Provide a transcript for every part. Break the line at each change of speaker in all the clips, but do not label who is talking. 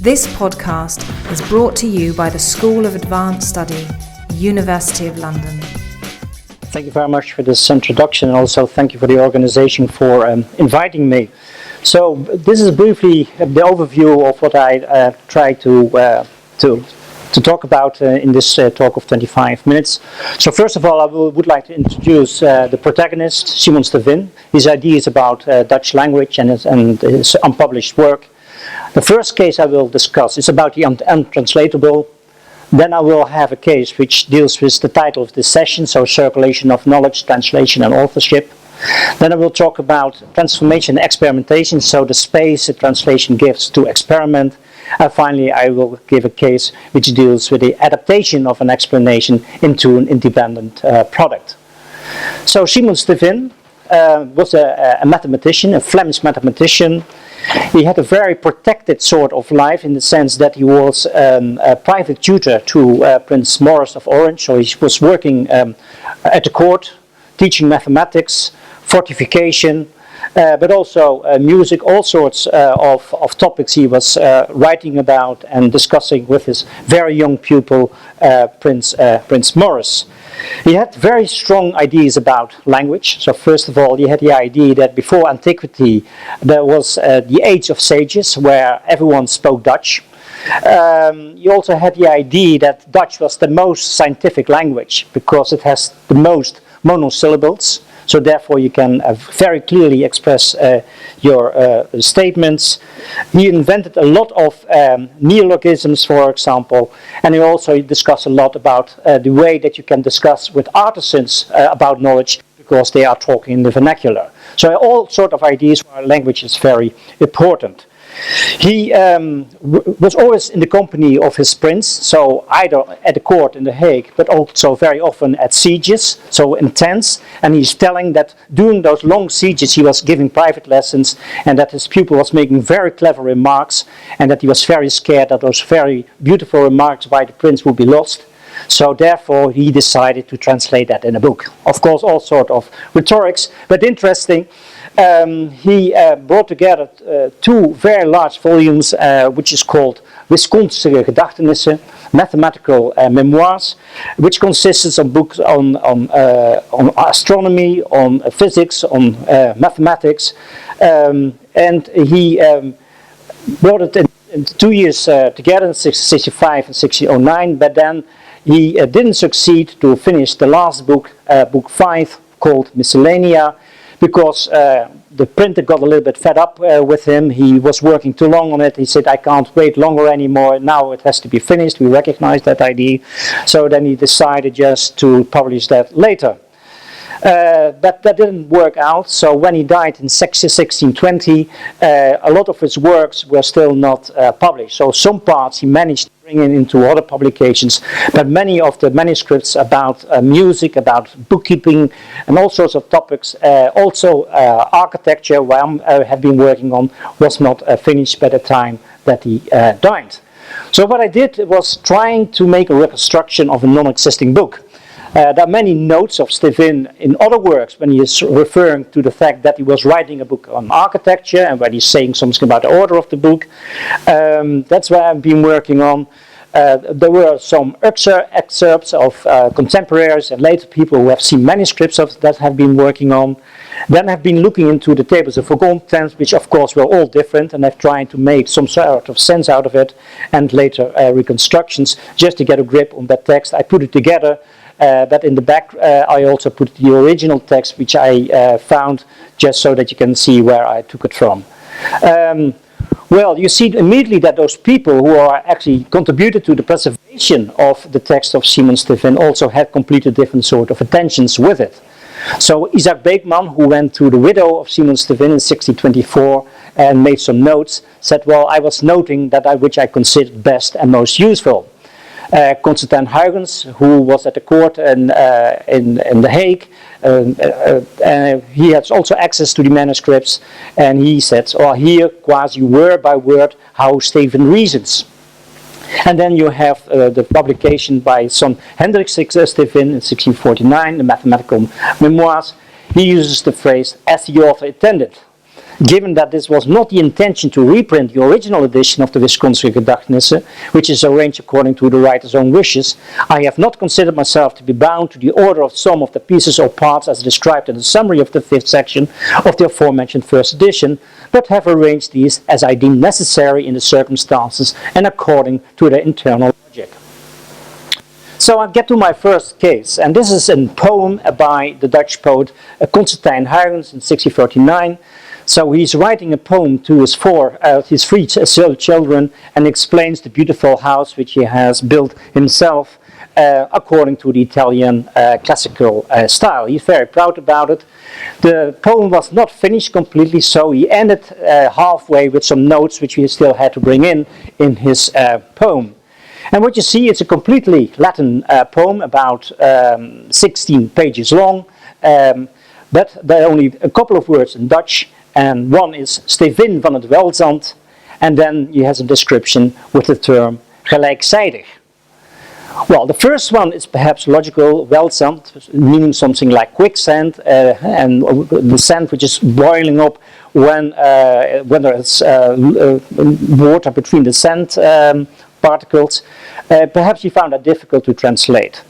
This podcast is brought to you by the School of Advanced Study, University of London.
Thank you very much for this introduction, and also thank you for the organization for inviting me. So this is briefly the overview of what I try to talk about in this talk of 25 minutes. So first of all, I would like to introduce the protagonist, Simon Stevin, his ideas about Dutch language and his unpublished work. The first case I will discuss is about the untranslatable. Then I will have a case which deals with the title of this session, so circulation of knowledge, translation and authorship. Then I will talk about transformation and experimentation, so the space the translation gives to experiment. And finally I will give a case which deals with the adaptation of an explanation into an independent product. So Simon Stevin was a mathematician, a Flemish mathematician. He had a very protected sort of life in the sense that he was a private tutor to Prince Maurice of Orange. So he was working at the court, teaching mathematics, fortification, but also music, all sorts of topics he was writing about and discussing with his very young pupil, Prince Maurice. He had very strong ideas about language. So first of all, he had the idea that before antiquity there was the age of sages where everyone spoke Dutch. He also had the idea that Dutch was the most scientific language because it has the most monosyllables. So therefore you can very clearly express your statements. He invented a lot of neologisms, for example, and he also discussed a lot about the way that you can discuss with artisans about knowledge because they are talking in the vernacular. So all sort of ideas where language is very important. He was always in the company of his prince, so either at the court in The Hague, but also very often at sieges, so intense. And he's telling that during those long sieges he was giving private lessons and that his pupil was making very clever remarks and that he was very scared that those very beautiful remarks by the prince would be lost. So therefore he decided to translate that in a book. Of course, all sort of rhetorics, but interesting. He brought together two very large volumes, which is called Wiskunstige Gedachtenissen, mathematical memoirs, which consists of books on astronomy, on physics, on mathematics, and he brought it in 2 years together, in 1665 and 1609, but then he didn't succeed to finish the last book, book 5, called Miscellanea, because the printer got a little bit fed up with him. He was working too long on it. He said, I can't wait longer anymore. Now it has to be finished. We recognize that idea. So then he decided just to publish that later. But that didn't work out. So when he died in 1620, a lot of his works were still not published. So some parts he managed to bring into other publications, but many of the manuscripts about music, about bookkeeping, and all sorts of topics, also architecture, where I have been working on, was not finished by the time that he died. So what I did was trying to make a reconstruction of a non-existing book. There are many notes of Stevin in other works when he is referring to the fact that he was writing a book on architecture and when he's saying something about the order of the book. That's what I've been working on. There were some excerpts of contemporaries and later people who have seen manuscripts of that have been working on. Then I've been looking into the tables of contents, which of course were all different, and I've tried to make some sort of sense out of it, and later reconstructions just to get a grip on that text. I put it together. But in the back I also put the original text which I found, just so that you can see where I took it from. Well, you see immediately that those people who are actually contributed to the preservation of the text of Simon Stevin also had completely different sort of intentions with it. So Isaac Beekman, who went to the widow of Simon Stevin in 1624 and made some notes, said, well, I was noting that which I considered best and most useful. Constantijn Huygens, who was at the court in The Hague, he has also access to the manuscripts, and he said, oh, here, quasi word by word, how Stevin reasons. And then you have the publication by son Hendricks Stevin in 1649, the mathematical memoirs. He uses the phrase, as the author intended. Given that this was not the intention to reprint the original edition of the Wiskunstige Gedachtenisse, which is arranged according to the writer's own wishes, I have not considered myself to be bound to the order of some of the pieces or parts as described in the summary of the 5th section of the aforementioned first edition, but have arranged these as I deem necessary in the circumstances and according to their internal logic. So I get to my first case, and this is a poem by the Dutch poet Constantijn Huygens in 1639. So he's writing a poem to his three children and explains the beautiful house which he has built himself according to the Italian classical style. He's very proud about it. The poem was not finished completely, so he ended halfway with some notes which he still had to bring in his poem. And what you see is a completely Latin poem, about 16 pages long, but there are only a couple of words in Dutch, and one is Stevin van het Welzand, and then he has a description with the term gelijkzijdig. Well, the first one is perhaps logical, Welzand, meaning something like quicksand, and the sand which is boiling up when there is water between the sand particles. Perhaps you found that difficult to translate.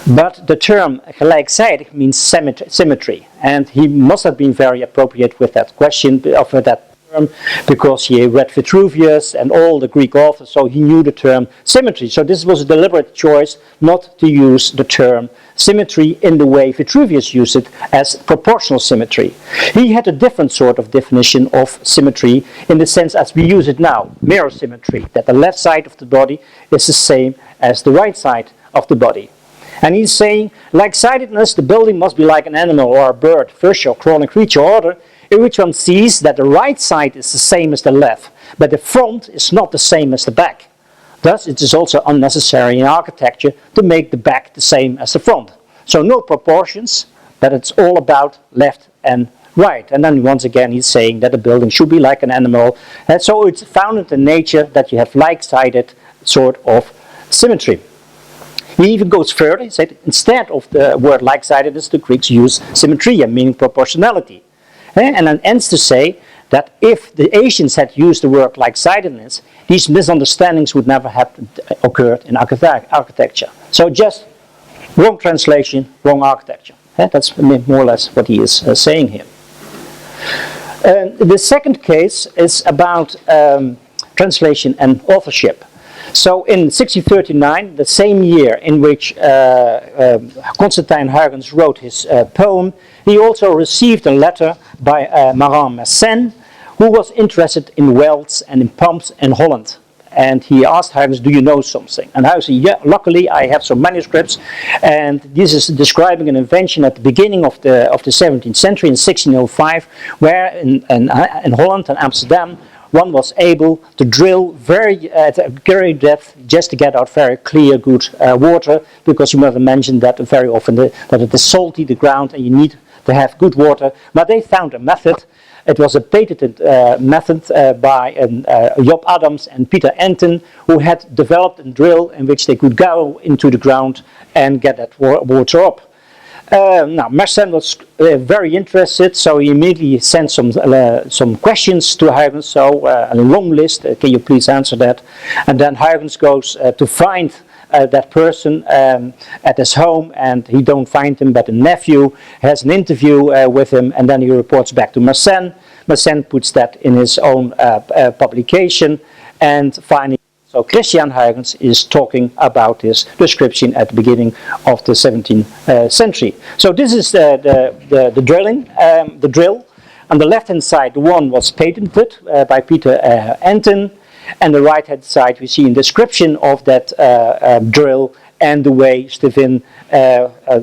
But the term gelijkzijdig means symmetry, and he must have been very appropriate with that question, with that term, because he read Vitruvius and all the Greek authors, so he knew the term symmetry. So this was a deliberate choice not to use the term symmetry in the way Vitruvius used it as proportional symmetry. He had a different sort of definition of symmetry in the sense as we use it now, mirror symmetry, that the left side of the body is the same as the right side of the body. And he's saying, like sidedness, the building must be like an animal or a bird, fish or crawling creature or other, in which one sees that the right side is the same as the left, but the front is not the same as the back. Thus, it is also unnecessary in architecture to make the back the same as the front. So no proportions, but it's all about left and right. And then once again he's saying that the building should be like an animal. And so it's founded in nature that you have like-sided sort of symmetry. He even goes further. He said instead of the word like-sidedness, the Greeks use symmetria, meaning proportionality. And then ends to say that if the Asians had used the word like-sidedness, these misunderstandings would never have occurred in architecture. So just wrong translation, wrong architecture. That's more or less what he is saying here. The second case is about translation and authorship. So in 1639, the same year in which Constantijn Huygens wrote his poem, he also received a letter by Marin Mersenne, who was interested in wells and in pumps in Holland. And he asked Huygens, do you know something? And Huygens said, yeah, luckily I have some manuscripts, and this is describing an invention at the beginning of the 17th century, in 1605, where in Holland and Amsterdam, one was able to drill at a great depth just to get out very clear, good water, because you must have mentioned that very often that it is salty, the ground, and you need to have good water. But they found a method. It was a patented method by Job Adams and Peter Anton, who had developed a drill in which they could go into the ground and get that water up. Now, Mersenne was very interested, so he immediately sent some questions to Huygens, so a long list, can you please answer that? And then Huygens goes to find that person at his home, and he don't find him, but a nephew has an interview with him, and then he reports back to Mersenne. Mersenne puts that in his own publication, and finally, so Christian Huygens is talking about this description at the beginning of the 17th century. So this is the drill. On the left-hand side, the one was patented by Peter Anton, and the right-hand side we see a description of that drill and the way Stevin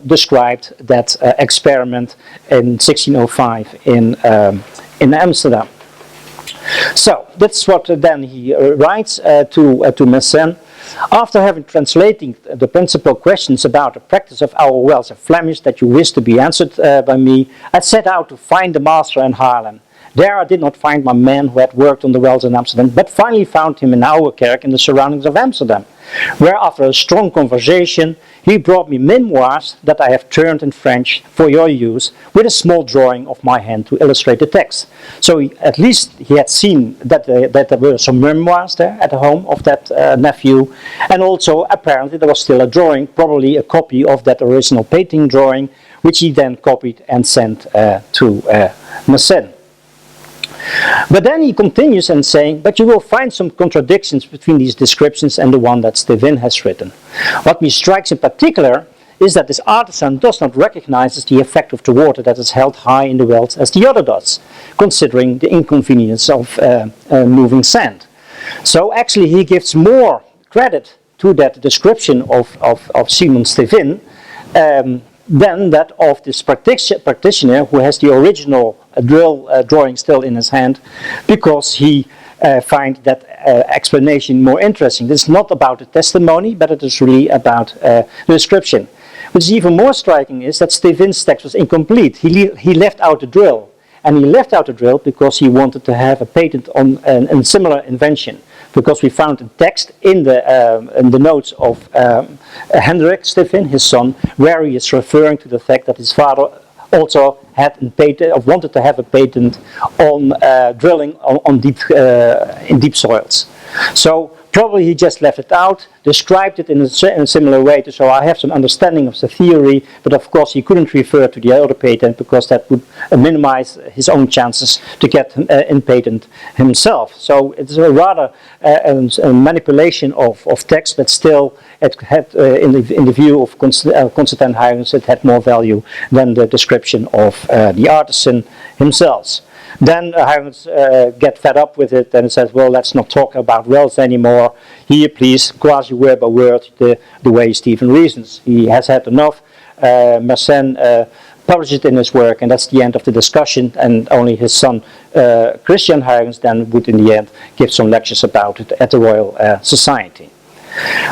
described that experiment in 1605 in Amsterdam. So that's what then he writes to Mersenne. After having translated the principal questions about the practice of our wells of Flemish that you wish to be answered by me, I set out to find the master in Haarlem. There I did not find my man who had worked on the wells in Amsterdam, but finally found him in Ouwerkerk in the surroundings of Amsterdam, where after a strong conversation he brought me memoirs that I have turned in French for your use, with a small drawing of my hand to illustrate the text. So at least he had seen that there were some memoirs there at the home of that nephew, and also apparently there was still a drawing, probably a copy of that original painting drawing, which he then copied and sent to Mersenne. But then he continues and saying, but you will find some contradictions between these descriptions and the one that Stevin has written. What me strikes in particular is that this artisan does not recognize the effect of the water that is held high in the wells as the other does, considering the inconvenience of moving sand. So actually he gives more credit to that description of Simon Stevin than that of this practitioner who has the original drill drawing still in his hand, because he finds that explanation more interesting. This is not about the testimony, but it is really about the description. What is even more striking is that Stevin's text was incomplete. He left out the drill. And he left out the drill because he wanted to have a patent on a similar invention. Because we found a text in the notes of Hendricks, Stevin, his son, where he is referring to the fact that his father also had a patent, or wanted to have a patent on drilling on in deep soils. So probably he just left it out, described it in a similar way, so I have some understanding of the theory, but of course he couldn't refer to the other patent because that would minimize his own chances to get in patent himself. So it's a rather a manipulation of text, but still it had, in the view of Constantijn Huygens, it had more value than the description of the artisan himself. Then Huygens get fed up with it and says, well, let's not talk about wells anymore. Here, please, quasi word by word, the way Stevin reasons. He has had enough. Mersenne published it in his work, and that's the end of the discussion, and only his son, Christian Huygens, then would in the end give some lectures about it at the Royal Society.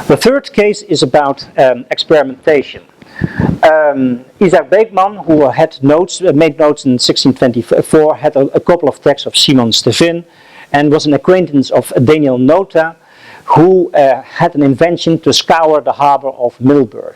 The third case is about experimentation. Isaac Beekman, who had made notes in 1624, had a couple of texts of Simon Stevin, and was an acquaintance of Daniel Nota, who had an invention to scour the harbor of Middelburg.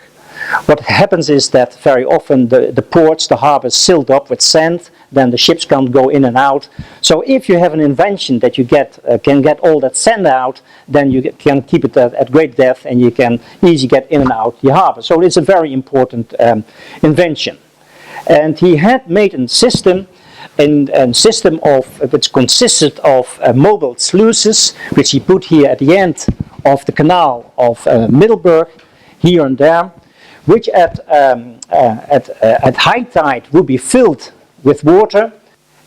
What happens is that very often the ports, the harbor is sealed up with sand, then the ships can't go in and out. So if you have an invention that you can get all that sand out, then you can keep it at great depth and you can easily get in and out the harbor. So it's a very important invention. And he had made a system which consisted of mobile sluices, which he put here at the end of the canal of Middelburg, here and there, which at high tide would be filled with water,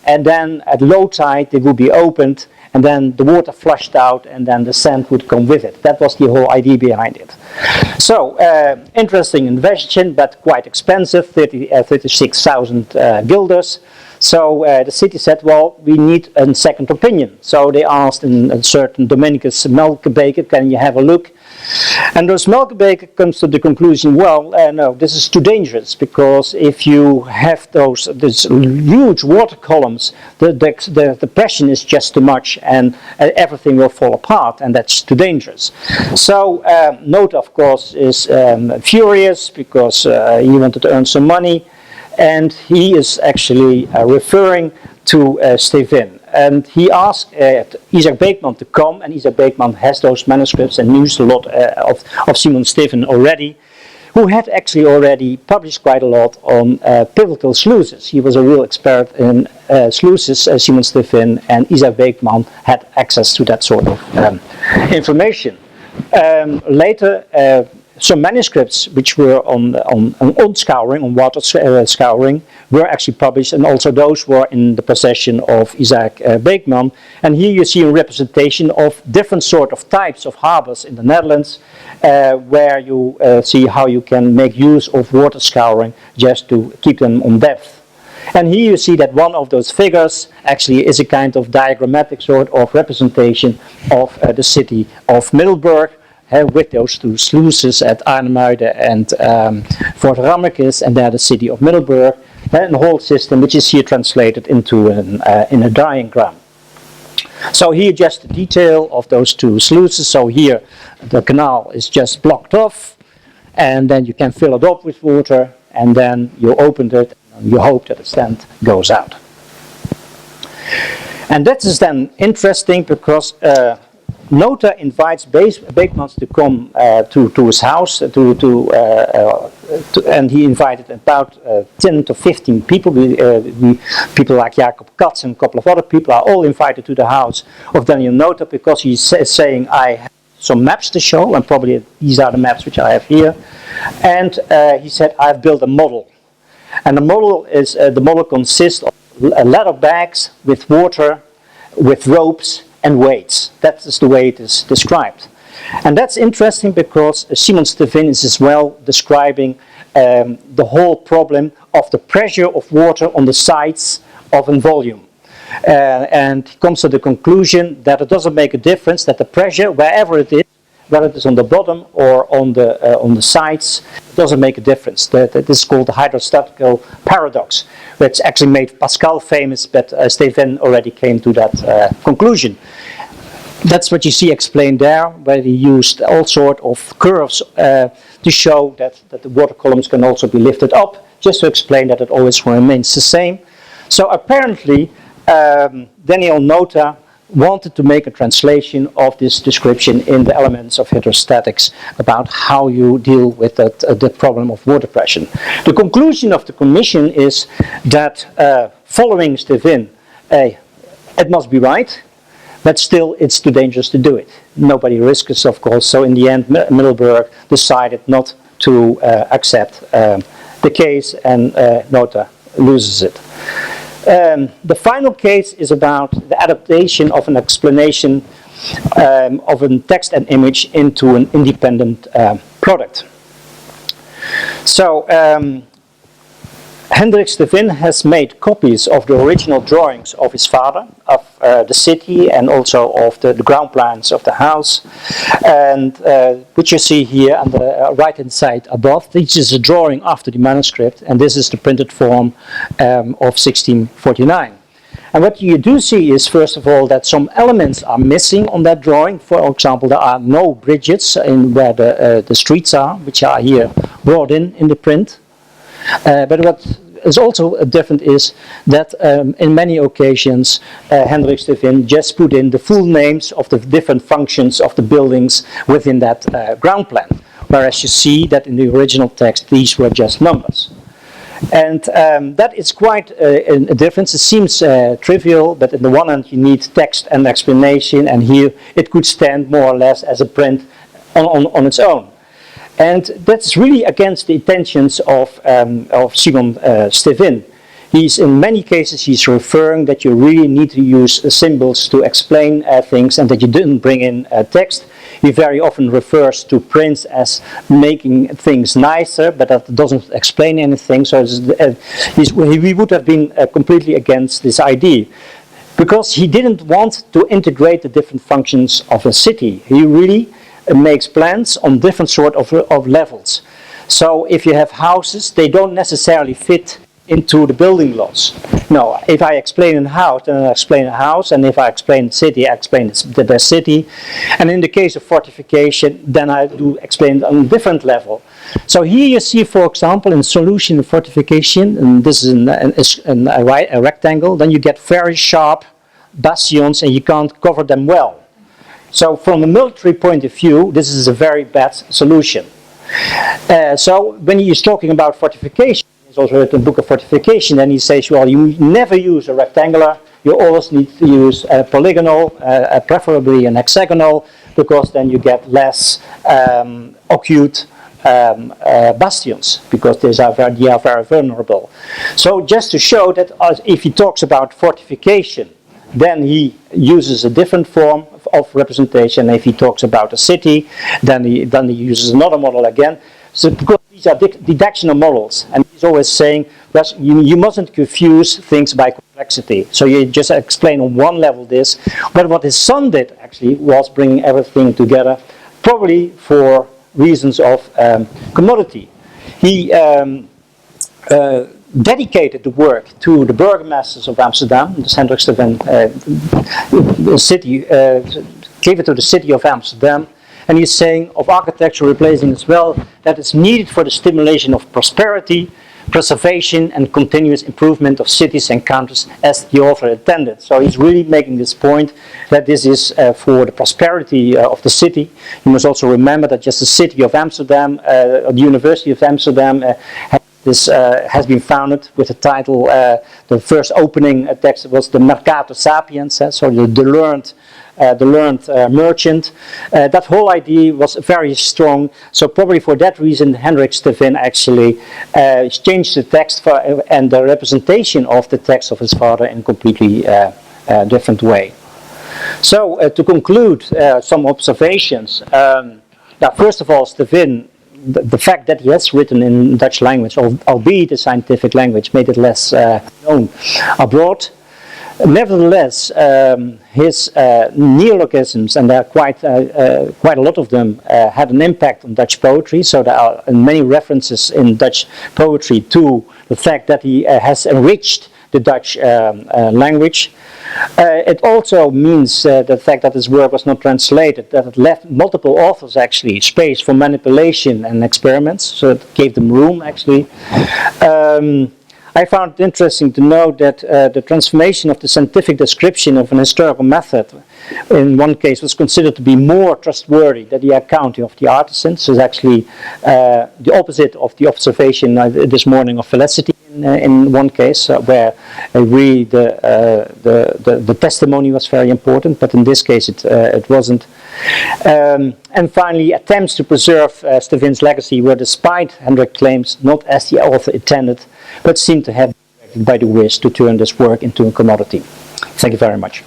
and then at low tide they would be opened, and then the water flushed out, and then the sand would come with it. That was the whole idea behind it. So, interesting invention, but quite expensive, 36,000 guilders. So the city said, well, we need a second opinion. So they asked a certain Dominicus Melkebeker, can you have a look? And those Melkebeker comes to the conclusion, well, no, this is too dangerous, because if you have these huge water columns, the pressure is just too much, and everything will fall apart, and that's too dangerous. So Nota, of course, is furious, because he wanted to earn some money, and he is actually referring to Stevin. And he asked Isaac Beekman to come, and Isaac Beekman has those manuscripts and knows a lot of Simon Stevin already, who had actually already published quite a lot on pivotal sluices. He was a real expert in sluices, Simon Stevin, and Isaac Beekman had access to that sort of information. Later, some manuscripts which were on scouring, on water scouring, were actually published, and also those were in the possession of Isaac Beekman. And here you see a representation of different sort of types of harbors in the Netherlands, where you see how you can make use of water scouring just to keep them on depth. And here you see that one of those figures actually is a kind of diagrammatic sort of representation of the city of Middelburg, with those two sluices at Arnhemuiden and Fort Ramekes, and there the city of Middelburg. and the whole system, which is here translated into in a diagram. So here just the detail of those two sluices. So here the canal is just blocked off, and then you can fill it up with water, and then you open it, and you hope that the stand goes out. And that is then interesting because Nota invites Beekmans to come to his house, and he invited about 10 to 15 people. People like Jacob Katz and a couple of other people are all invited to the house of Daniel Nota because he's saying, I have some maps to show, and probably these are the maps which I have here. And he said, I've built a model. And the model consists of leather bags with water, with ropes, and weights. That is the way it is described. And that's interesting because Simon Stevin is as well describing the whole problem of the pressure of water on the sides of a volume. And he comes to the conclusion that it doesn't make a difference, that the pressure, wherever it is, whether it is on the bottom or on the sides, it doesn't make a difference. This is called the hydrostatical paradox, which actually made Pascal famous, but Stevin already came to that conclusion. That's what you see explained there, where he used all sorts of curves to show that the water columns can also be lifted up, just to explain that it always remains the same. So apparently, Daniel Nota wanted to make a translation of this description in the elements of hydrostatics about how you deal with the problem of water pressure. The conclusion of the commission is that following Stevin, it must be right, but still it's too dangerous to do it. Nobody risks, of course, so in the end Middelburg decided not to accept the case, and Nota loses it. The final case is about the adaptation of an explanation of a text and image into an independent product. So Hendricks Stevin has made copies of the original drawings of his father, of the city, and also of the ground plans of the house, and which you see here on the right hand side above. This is a drawing after the manuscript, and this is the printed form of 1649. And what you do see is, first of all, that some elements are missing on that drawing. For example, there are no bridges in where the streets are, which are here brought in the print. But what is also different is that in many occasions Hendricks Stevin just put in the full names of the different functions of the buildings within that ground plan, whereas you see that in the original text these were just numbers. And that is quite a difference. It seems trivial, but on the one hand you need text and explanation, and here it could stand more or less as a print on its own. And that's really against the intentions of Simon Stevin. In many cases he's referring that you really need to use symbols to explain things, and that you didn't bring in text. He very often refers to prints as making things nicer, but that doesn't explain anything. So he would have been completely against this idea, because he didn't want to integrate the different functions of a city. He really makes plans on different sort of levels. So if you have houses, they don't necessarily fit into the building lots. No, if I explain a house, then I explain a house, and if I explain the city, I explain the city. And in the case of fortification, then I do explain it on a different level. So here you see, for example, in solution of fortification, and this is a rectangle, then you get very sharp bastions, and you can't cover them well. So from a military point of view, this is a very bad solution. So when he's talking about fortification, he's also written a book of fortification, and he says, well, you never use a rectangular, you always need to use a polygonal, preferably an hexagonal, because then you get less acute bastions, because they are very vulnerable. So just to show that if he talks about fortification, then he uses a different form of representation. If he talks about a city, then he uses another model again. So because these are didactional models, and he's always saying that you mustn't confuse things by complexity. So you just explain on one level this, but what his son did actually was bringing everything together, probably for reasons of commodity. He dedicated the work to the burgomasters of Amsterdam. The Hendricks city gave it to the city of Amsterdam. And he's saying of architecture replacing as well that it's needed for the stimulation of prosperity, preservation and continuous improvement of cities and countries as the author intended. So he's really making this point that this is for the prosperity of the city. You must also remember that just the city of Amsterdam, the University of Amsterdam, has been founded with the title, the first opening text was the Mercator Sapiens, so the learned merchant. That whole idea was very strong, so probably for that reason Hendricks Stevin actually changed the text and the representation of the text of his father in a completely different way. So to conclude, some observations. Now, first of all, Stevin, the fact that he has written in Dutch language, albeit a scientific language, made it less known abroad. Nevertheless, his neologisms, and there are quite a lot of them, had an impact on Dutch poetry. So there are many references in Dutch poetry to the fact that he has enriched the Dutch language. It also means the fact that his work was not translated, that it left multiple authors actually space for manipulation and experiments, so it gave them room actually. I found it interesting to note that the transformation of the scientific description of an historical method in one case was considered to be more trustworthy than the accounting of the artisans. So it's actually the opposite of the observation this morning of felicity in one case, where really the testimony was very important, but in this case it wasn't. And finally, attempts to preserve Stevin's legacy were, despite Hendricks' claims, not as the author intended, but seemed to have been directed by the wish to turn this work into a commodity. Thank you very much.